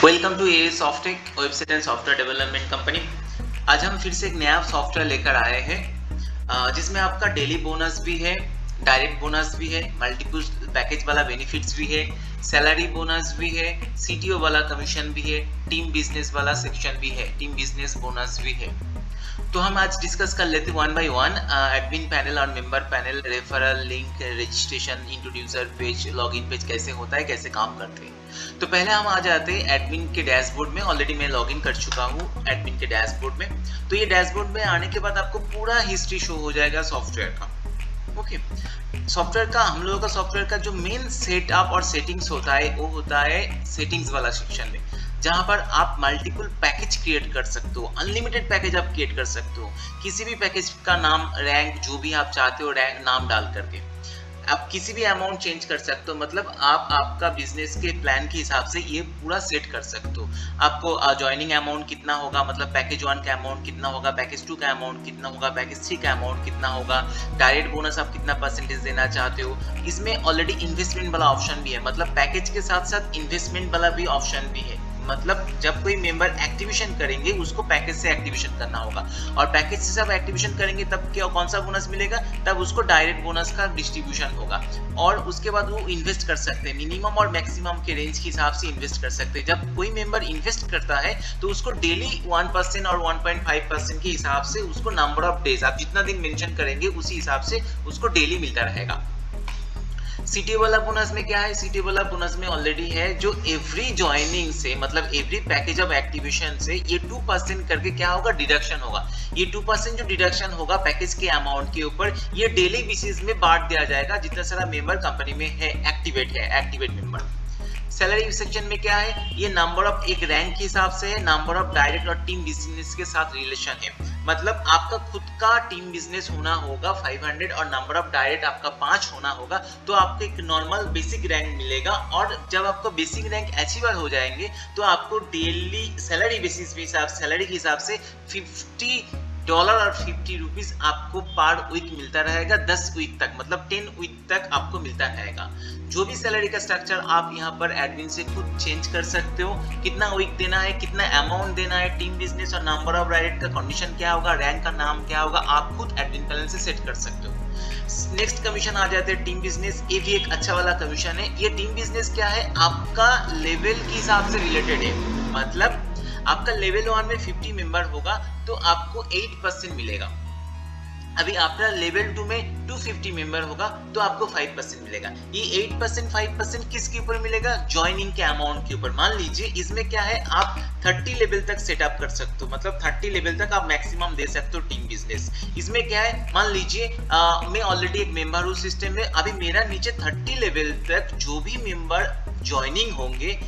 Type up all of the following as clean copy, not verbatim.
Welcome to a Softech website and software development company. आज हम फिर से एक नया सॉफ्टवेयर लेकर आए हैं जिसमें आपका डेली बोनस भी है, डायरेक्ट बोनस भी है, मल्टीपल पैकेज वाला बेनिफिट्स भी है, सैलरी बोनस भी है, सीटीओ वाला कमीशन भी है, टीम बिजनेस वाला सेक्शन भी है, टीम बिजनेस बोनस भी है। तो हम आज डिस्कस कर लेते हैं one by one admin panel और member panel, referral link, registration, introducer page, login page कैसे होता है, कैसे काम करते हैं। तो पहले हम आ जाते हैं एडमिन के डैशबोर्ड में। ऑलरेडी मैं लॉगिन कर चुका हूँ एडमिन के डैशबोर्ड में। तो ये डैशबोर्ड में आने के बाद आपको पूरा हिस्ट्री शो हो जाएगा सॉफ्टवेयर का। ओके, सॉफ्टवेयर का हम लोगों का सॉफ्टवेयर का जो मेन सेटअप और सेटिंग्स होता है वो होता है सेटिंग्स वाला सेक्शन में, जहां पर आप मल्टीपल पैकेज क्रिएट कर सकते हो, अनलिमिटेड पैकेज आप क्रिएट कर सकते हो। किसी भी पैकेज का नाम, रैंक, जो भी आप चाहते हो रैंक नाम डाल करके आप किसी भी अमाउंट चेंज कर सकते हो। मतलब आप आपका बिजनेस के प्लान के हिसाब से ये पूरा सेट कर सकते हो। आपको ज्वाइनिंग अमाउंट कितना होगा, मतलब पैकेज 1 का अमाउंट कितना होगा, पैकेज 2 का अमाउंट कितना होगा, पैकेज 3 का अमाउंट कितना होगा, डायरेक्ट बोनस आप कितना परसेंटेज देना चाहते हो। इसमें ऑलरेडी इन्वेस्टमेंट वाला ऑप्शन भी है, मतलब पैकेज के साथ साथ इन्वेस्टमेंट वाला भी ऑप्शन भी है। मतलब जब कोई मेंबर एक्टिवेशन करेंगे उसको पैकेज से एक्टिवेशन करना होगा, और पैकेज से सब एक्टिवेशन करेंगे तब क्या कौन सा बोनस मिलेगा, तब उसको डायरेक्ट बोनस का डिस्ट्रीब्यूशन होगा। और उसके बाद वो इन्वेस्ट कर सकते हैं, मिनिमम और मैक्सिमम के रेंज के हिसाब से इन्वेस्ट कर सकते हैं। जब कोई मेंबर इन्वेस्ट करता है तो उसको डेली 1% और 1.5% के हिसाब से उसको नंबर ऑफ डेज, आप जितना दिन मेंशन करेंगे उसी हिसाब से उसको डेली मिलता रहेगा। सीटीओ वाला बोनस में क्या है, सीटीओ वाला बोनस में ऑलरेडी है जो एवरी ज्वाइनिंग से, मतलब एवरी पैकेज ऑफ एक्टिवेशन से ये 2% करके क्या होगा, डिडक्शन होगा। ये 2% जो डिडक्शन होगा पैकेज के अमाउंट के ऊपर, ये डेली बेसिस में बांट दिया जाएगा जितना सारा मेंबर कंपनी में है, एक्टिवेट मेंबर। सैलरी सेक्शन में क्या है, ये नंबर ऑफ एक रैंक के हिसाब से है, नंबर ऑफ डायरेक्ट और टीम बिजनेस के साथ रिलेशन है। मतलब आपका खुद का टीम बिजनेस होना होगा 500 और नंबर ऑफ डायरेक्ट आपका 5 होना होगा, तो आपको एक नॉर्मल बेसिक रैंक मिलेगा। और जब आपको बेसिक रैंक अचीवर हो जाएंगे तो आपको डेली सैलरी बेसिस के हिसाब, सैलरी के हिसाब से $50 और 50 रुपीज आपको पर वीक मिलता रहेगा, 10 वीक तक, मतलब 10 वीक तक आपको मिलता रहेगा। जो भी सैलरी का स्ट्रक्चर आप यहाँ पर एडमिन से खुद चेंज कर सकते हो, कितना वीक देना है, कितना अमाउंट देना है, टीम बिजनेस और नंबर ऑफ डायरेक्ट का कंडीशन क्या होगा, रैंक का नाम क्या होगा, आप खुद एडमिन पैनल से सेट कर सकते हो। नेक्स्ट कमीशन आ जाते हैं टीम बिजनेस। ये भी एक अच्छा वाला कमीशन है। ये टीम बिजनेस क्या है, आपका लेवल के हिसाब से रिलेटेड है। मतलब आपका लेवल 1 में 50 मेंबर होगा तो आपको 8% मिलेगा। अभी आपका लेवल 2 में 250 मेंबर होगा तो आपको 5% मिलेगा। ये 8% 5% किसके ऊपर मिलेगा, ज्वाइनिंग के अमाउंट के ऊपर। मान लीजिए इसमें क्या है, आप 30 लेवल तक सेटअप कर सकते हो, मतलब 30 लेवल तक आप मैक्सिमम दे सकते हो टीम बिजनेस। इसमें क्या है, मान लीजिए मैं ऑलरेडी एक मेंबर हूँ सिस्टम में, अभी मेरा नीचे 30 लेवल तक जो भी मेंबर ज्वाइनिंग होंगे,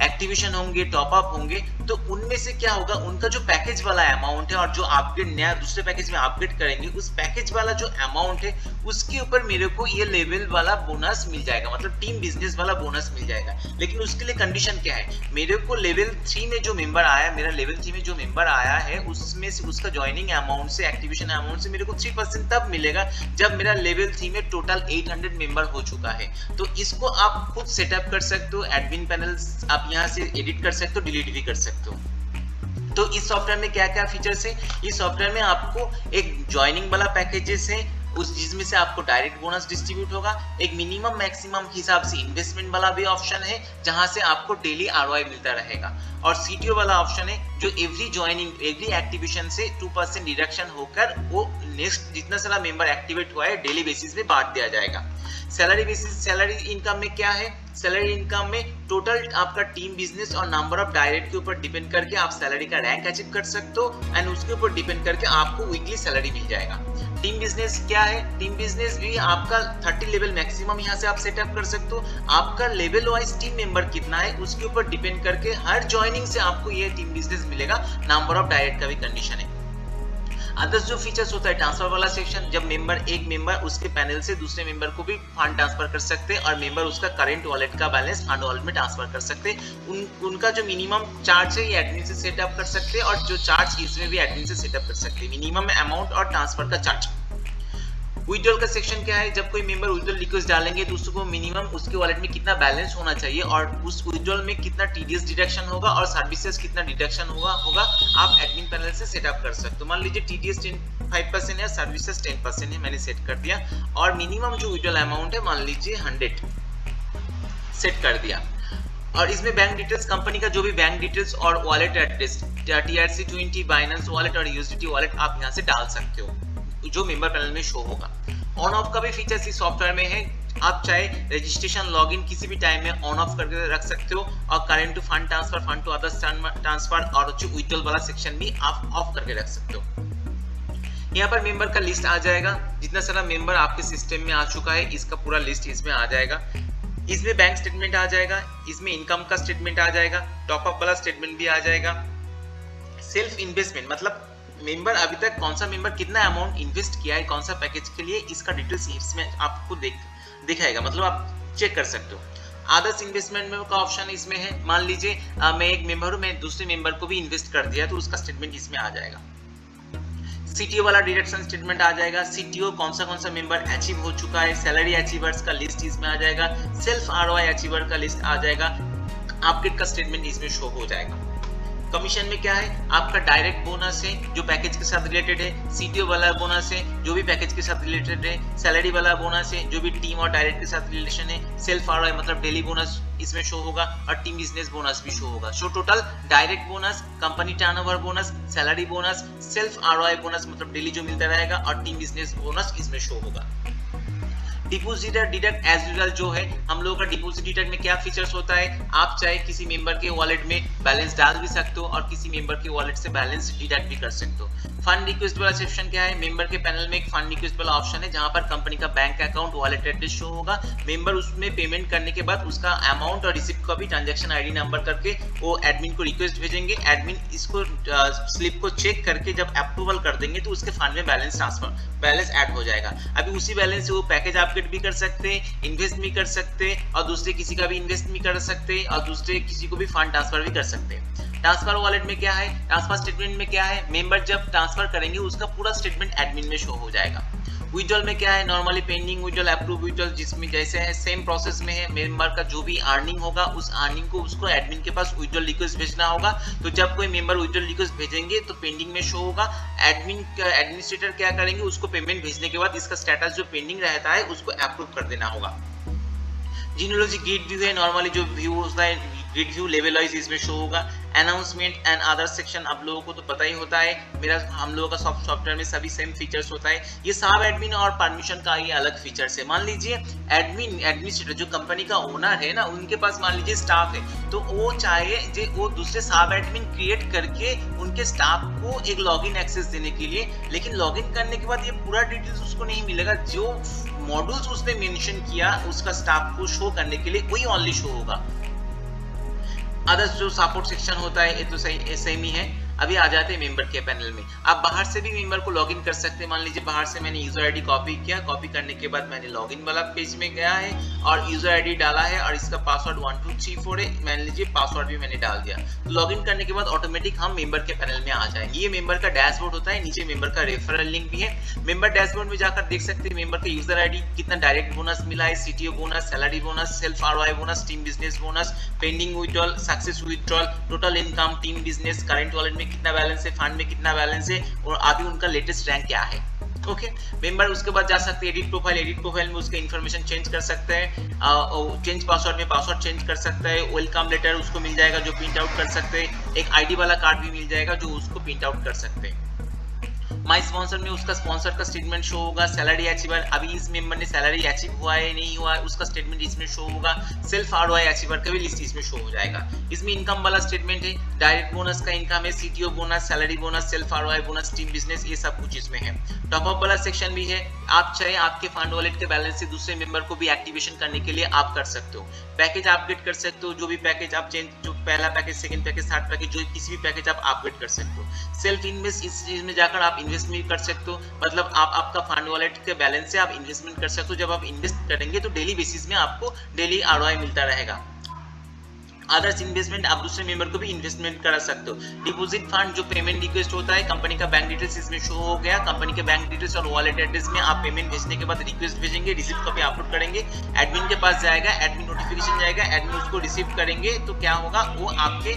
एक्टिवेशन होंगे, टॉप अप होंगे, तो उनमें से क्या होगा, उनका जो पैकेज वाला अमाउंट है और जो अपग्रेड नया दूसरे पैकेज में अपग्रेड करेंगे उस पैकेज वाला जो अमाउंट है उसके ऊपर मेरे को ये लेवल वाला बोनस मिल जाएगा, मतलब टीम बिजनेस वाला बोनस मिल जाएगा। लेकिन उसके लिए कंडीशन क्या है, मेरे को लेवल 3 में जो मेंबर आया, मेरा लेवल 3 में जो मेंबर आया है उसमें से उसका ज्वाइनिंग अमाउंट से, एक्टिवेशन अमाउंट से मेरे को 3% तब मिलेगा जब मेरा लेवल 3 में टोटल 800 मेंबर हो चुका है। तो इसको आप खुद सेटअप कर सकते हो, एडमिन पैनल आप यहाँ से एडिट कर सकते हो, डिलीट भी कर सकते हो। तो इस सॉफ्टवेयर में क्या क्या फीचर्स है, इस सॉफ्टवेयर में आपको एक ज्वाइनिंग वाला पैकेजेस है उस जिसमें से आपको डायरेक्ट बोनस डिस्ट्रीब्यूट होगा, एक मिनिमम मैक्सिमम के हिसाब से इन्वेस्टमेंट वाला भी ऑप्शन है जहां से आपको डेली आरओआई मिलता रहेगा, और सीटीओ वाला ऑप्शन है जो एवरी ज्वाइनिंग, एवरी एक्टिवेशन से 2% डिडक्शन होकर वो नेक्स्ट जितना सारा मेंबर एक्टिवेट हुआ है डेली बेसिस पे बांट दिया जाएगा। सैलरी बेसिस, सैलरी इनकम में क्या है, सैलरी इनकम में टोटल आपका टीम बिजनेस और नंबर ऑफ डायरेक्ट के ऊपर डिपेंड करके आप सैलरी का रैंक अचीव कर सकते हो, एंड उसके ऊपर डिपेंड करके आपको वीकली सैलरी मिल जाएगा। टीम बिजनेस क्या है, टीम बिजनेस भी आपका 30 लेवल मैक्सिमम यहाँ से आप सेटअप कर सकते हो। आपका लेवल वाइज टीम मेंबर कितना है उसके ऊपर डिपेंड करके हर ज्वाइनिंग से आपको ये टीम बिजनेस मिलेगा, नंबर ऑफ डायरेक्ट का भी कंडीशन है। अदर्स जो फीचर्स होता है, ट्रांसफर वाला सेक्शन, जब एक मेंबर उसके पैनल से दूसरे मेंबर को भी फंड ट्रांसफर कर सकते हैं और मेंबर उसका करंट वॉलेट का बैलेंस फंड वॉलेट में ट्रांसफर कर सकते हैं। उनका जो मिनिमम चार्ज है ये एडमिन से सेटअप कर सकते हैं, और जो चार्ज इसमें भी एडमिन से सेटअप कर सकते हैं, मिनिमम अमाउंट और ट्रांसफर का चार्ज। विड्रॉल का सेक्शन क्या है, जब कोई मेंबर विड्रॉल रिक्वेस्ट डालेंगे तो उसको मिनिमम उसके वॉलेट में कितना बैलेंस होना चाहिए और उस विड्रॉल में कितना टीडीएस डिडक्शन होगा और सर्विसेज कितना डिडक्शन होगा आप एडमिन पैनल से सेटअप कर सकते हो। मान लीजिए टीडीएस 5% है, सर्विसेज 10% है, मैंने सेट कर दिया और मिनिमम जो विड्रॉल अमाउंट है मान लीजिए 100 सेट कर दिया। और इसमें बैंक डिटेल्स, कंपनी का जो भी बैंक डिटेल्स और wallet address TRC20, Binance wallet और USDT वॉलेट आप यहाँ से डाल सकते हो जो मेंबर पैनल में शो होगा। ऑन ऑफ का भी फीचर्स इस सॉफ्टवेयर में है, आप चाहे रजिस्ट्रेशन लॉगिन किसी भी टाइम में ऑन ऑफ करके रख सकते हो और current to fund transfer, fund to others transfer और विड्रॉल वाला सेक्शन भी आप ऑफ करके रख सकते हो। यहाँ पर मेंबर का लिस्ट आ जाएगा, जितना सारा मेंबर आपके सिस्टम में आ चुका है इसका पूरा लिस्ट इसमें आ जाएगा। इसमें बैंक स्टेटमेंट आ जाएगा, इसमें इनकम का स्टेटमेंट आ जाएगा, टॉप अप वाला स्टेटमेंट भी आ जाएगा। सेल्फ इन्वेस्टमेंट मतलब मेंबर अभी तक कौन सा मेंबर कितना अमाउंट इन्वेस्ट किया है कौन सा पैकेज के लिए, इसका डिटेल्स इसमें आपको दिखाएगा, मतलब आप चेक कर सकते हो। अदर्स इन्वेस्टमेंट में का ऑप्शन इसमें है, मान लीजिए मैं एक मेंबर हूँ, मैं दूसरे मेंबर को भी इन्वेस्ट कर दिया तो उसका स्टेटमेंट इसमें आ जाएगा। सीटीओ वाला डिडक्शन स्टेटमेंट आ जाएगा, सीटीओ कौन सा मेंबर अचीव हो चुका है, सैलरी अचीवर्स का लिस्ट इसमें आ जाएगा, सेल्फ आरओआई अचीवर का लिस्ट आ जाएगा, अपडेट का स्टेटमेंट इसमें शो हो जाएगा। कमीशन में क्या है, आपका डायरेक्ट बोनस है जो पैकेज के साथ रिलेटेड है, सीटीओ वाला बोनस है जो भी पैकेज के साथ रिलेटेड है, सैलरी वाला बोनस है जो भी टीम और डायरेक्ट के साथ रिलेशन है, सेल्फ आरओआई मतलब डेली बोनस इसमें शो होगा और टीम बिजनेस बोनस भी शो होगा। So total direct bonus, company turnover bonus, salary bonus, self ROI bonus मतलब डेली जो मिलता रहेगा और टीम बिजनेस बोनस इसमें शो होगा। डिपॉजिटर डिडक्ट एज यूजुअल जो है, हम लोगों का डिपॉजिट डिडक्ट में क्या फीचर्स होता है, आप चाहे किसी मेंबर के वॉलेट में बैलेंस डाल भी सकते हो और किसी मेंबर के वॉलेट से बैलेंस डिडक्ट भी कर सकते हो। फंड रिक्वेस्ट वाला सेक्शन क्या है, मेंबर के पैनल में एक फंड रिक्वेस्ट वाला ऑप्शन है जहां पर कंपनी का bank account, wallet address show होगा। मेंबर उसमें पेमेंट करने के बाद उसका अमाउंट और रिसिप्ट का भी ट्रांजैक्शन आईडी नंबर करके वो एडमिन को रिक्वेस्ट भेजेंगे। एडमिन इसको स्लिप को चेक करके जब अप्रूवल कर देंगे तो उसके फंड में बैलेंस ऐड हो जाएगा। अभी उसी बैलेंस से वो पैकेज अपग्रेड भी कर सकते हैं, इन्वेस्ट भी कर सकते हैं और दूसरे किसी का भी इन्वेस्ट भी कर सकते हैं और दूसरे किसी को भी फंड ट्रांसफर भी कर सकते हैं। ट्रांसफर वॉलेट में क्या है, ट्रांसफर स्टेटमेंट में क्या है, मेंबर जब ट्रांसफर करेंगे उसका पूरा स्टेटमेंट एडमिन में शो हो जाएगा। विड्रॉल में क्या है, normally pending withdrawal, approve withdrawal, जिसमें जैसे है सेम प्रोसेस में है, मेंबर का जो भी अर्निंग होगा उस अर्निंग को उसको एडमिन के पास विड्रॉल रिक्वेस्ट भेजना होगा। तो जब कोई मेंबर विड्रॉल रिक्वेस्ट भेजेंगे तो पेंडिंग में शो होगा। एडमिनिस्ट्रेटर क्या करेंगे, उसको पेमेंट भेजने के बाद इसका स्टेटस जो पेंडिंग रहता है उसको अप्रूव कर देना होगा। जीनियोलॉजी ग्रिड व्यू है, नॉर्मली जो व्यू होता है ग्रिड व्यू लेवल वाइज इसमें शो होगा। अनाउंसमेंट एंड अदर सेक्शन आप लोगों को तो पता ही होता है, हम लोगों का सॉफ्टवेयर में सभी सेम फीचर्स होता है। ये सब एडमिन और परमिशन का ये अलग फीचर्स है। मान लीजिए एडमिनिस्ट्रेटर जो कंपनी का ओनर है ना, उनके पास मान लीजिए स्टाफ है तो वो चाहे वो दूसरे सब एडमिन क्रिएट करके उनके स्टाफ को एक लॉगिन एक्सेस देने के लिए, लेकिन लॉगिन करने के बाद ये पूरा डिटेल्स उसको नहीं मिलेगा। जो मॉड्यूल्स उसने मेंशन किया उसका स्टाफ को शो करने के लिए वही ओनली शो होगा। अदर्स जो सपोर्ट सेक्शन होता है ये तो सेम ही है। अभी आ जाते हैं मेंबर के पैनल में। आप बाहर से भी मेंबर को लॉगिन कर सकते हैं। मान लीजिए बाहर से मैंने यूजर आईडी कॉपी किया, कॉपी करने के बाद मैंने लॉगिन वाला पेज में गया है और यूजर आईडी डाला है और इसका पासवर्ड 1234 है, मान लीजिए पासवर्ड भी मैंने डाल दिया। तो लॉगिन करने के बाद ऑटोमेटिक हम मेंबर के पैनल में आ जाएंगे। ये मेंबर का डैशबोर्ड होता है, नीचे मेंबर का रेफरल लिंक भी है। मेंबर डैशबोर्ड में जाकर देख सकते हैं मेंबर का यूजर आईडी, कितना डायरेक्ट बोनस मिला है, CTO bonus, salary bonus, self ROI bonus, team business bonus, pending withdrawal, success withdrawal, total income, team business, current wallet में कितना बैलेंस है, फंड में कितना बैलेंस है और अभी उनका लेटेस्ट रैंक क्या है। ओके मेंबर उसके बाद जा सकते हैं एडिट प्रोफाइल में उसके इन्फॉर्मेशन चेंज कर सकते हैं। चेंज पासवर्ड में पासवर्ड चेंज कर सकता है। वेलकम लेटर उसको मिल जाएगा जो प्रिंट आउट कर सकते हैं। एक आईडी वाला कार्ड भी मिल जाएगा जो उसको प्रिंट आउट कर सकते हैं। माई स्पॉन्सर में उसका स्पॉन्सर का स्टेटमेंट शो होगा। सैलरी अचीवर, अभी इस मेंबर ने सैलरी अचीव हुआ है नहीं हुआ है उसका स्टेटमेंट इसमें शो होगा। सेल्फ आरओआई अचीवर का भी लिस्ट इसमें शो हो जाएगा। इसमें इनकम वाला स्टेटमेंट है, डायरेक्ट बोनस का इनकम है, CTO bonus, salary bonus, self ROI bonus, team business, ये सब कुछ इसमें है। टॉप अप वाला सेक्शन भी है, आप चाहे आपके फंड वॉलेट के बैलेंस से दूसरे मेंबर को भी एक्टिवेशन करने के लिए आप कर सकते हो। पैकेज अपग्रेड कर सकते हो, जो भी पैकेज आप चेंज, जो पहला package, second package, third package, जो किसी भी पैकेज आप अपग्रेड कर सकते हो। सेल्फ इन्वेस्ट, इस चीज में जाकर आप इन्वेस्टमेंट कर सकते हो, मतलब आप आपका फंड वॉलेट के बैलेंस से आप इन्वेस्टमेंट कर सकते हो। जब आप इन्वेस्ट करेंगे तो डेली बेसिस में आपको डेली आरओआई मिलता रहेगा। अदर्स इन्वेस्टमेंट आप दूसरे मेंबर को भी इन्वेस्टमेंट करा सकते हो। डिपॉजिट फंड जो पेमेंट रिक्वेस्ट होता है, कंपनी का बैंक डिटेल्स इसमें शो हो गया, कंपनी के बैंक डिटेल्स और वॉलेट एड्रेस में आप पेमेंट भेजने के बाद रिक्वेस्ट भेजेंगे, रिसीप्ट कॉपी अपलोड करेंगे, एडमिन के पास जाएगा, एडमिन नोटिफिकेशन जाएगा, एडमिन उसको रिसीव करेंगे तो क्या होगा, वो आपके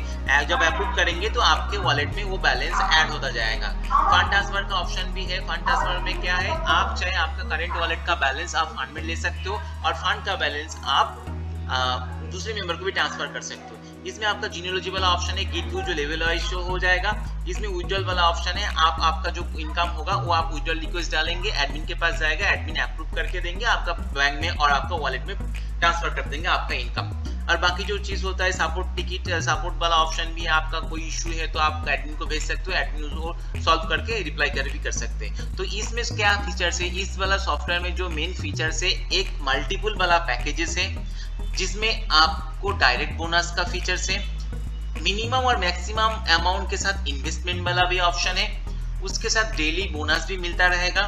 जब अप्रूव करेंगे तो आपके वॉलेट में वो बैलेंस ऐड होता जाएगा। फंड ट्रांसफर का ऑप्शन भी है। फंड ट्रांसफर में क्या है, आप चाहे आपका करंट वॉलेट का बैलेंस आप फंड में ले सकते हो और फंड का बैलेंस आप दूसरे मेंबर को भी ट्रांसफर कर सकते हो। इसमें आपका जीनियोलॉजी वाला ऑप्शन है, गेट टू जो लेवल वाइज शो हो जाएगा। इसमें विड्रॉल वाला ऑप्शन है, आप आपका जो इनकम होगा वो आप विड्रॉल रिक्वेस्ट डालेंगे, एडमिन के पास जाएगा, एडमिन अप्रूव करके देंगे, आपका बैंक में और आपका वॉलेट में ट्रांसफर कर देंगे आपका इनकम। और बाकी जो चीज होता है सपोर्ट टिकट, सपोर्ट वाला ऑप्शन भी है, आपका कोई इशू है तो आप एडमिन को भेज सकते हो, एडमिन उसको सॉल्व करके रिप्लाई कर भी कर सकते हैं। तो इसमें क्या फीचर्स है, इस वाला सॉफ्टवेयर में जो मेन फीचर्स है, एक मल्टीपल वाला पैकेजेस है जिसमें आपको डायरेक्ट बोनस का फीचर्स है, मिनिमम और मैक्सिमम अमाउंट के साथ इन्वेस्टमेंट वाला भी ऑप्शन है, उसके साथ डेली बोनस भी मिलता रहेगा।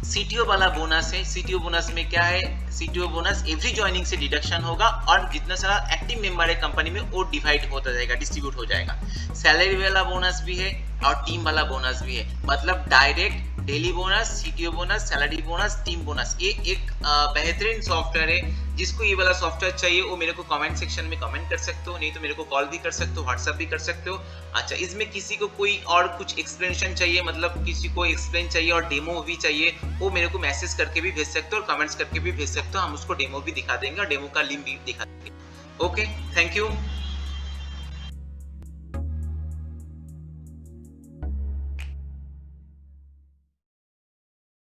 सीटीओ वाला बोनस है। सीटीओ बोनस में क्या है, सीटीओ बोनस एवरी ज्वाइनिंग से डिडक्शन होगा और जितना सारा एक्टिव मेंबर है कंपनी में वो डिवाइड होता जाएगा, डिस्ट्रीब्यूट हो जाएगा। सैलरी वाला बोनस भी है और टीम वाला बोनस भी है, मतलब direct daily bonus, CTO bonus, salary bonus, team bonus. ये एक बेहतरीन सॉफ्टवेयर है। जिसको ये वाला सॉफ्टवेयर चाहिए वो मेरे को कमेंट सेक्शन में कमेंट कर सकते हो, नहीं तो मेरे को कॉल भी कर सकते हो, व्हाट्सएप भी कर सकते हो। अच्छा, इसमें किसी को कोई और कुछ एक्सप्लेनेशन चाहिए, मतलब किसी को एक्सप्लेन चाहिए और डेमो भी चाहिए, वो मेरे को मैसेज करके भी भेज सकते हो और कमेंट्स करके भी भेज सकते हो, हम उसको डेमो भी दिखा देंगे और डेमो का लिंक भी दिखा देंगे। Okay, thank you.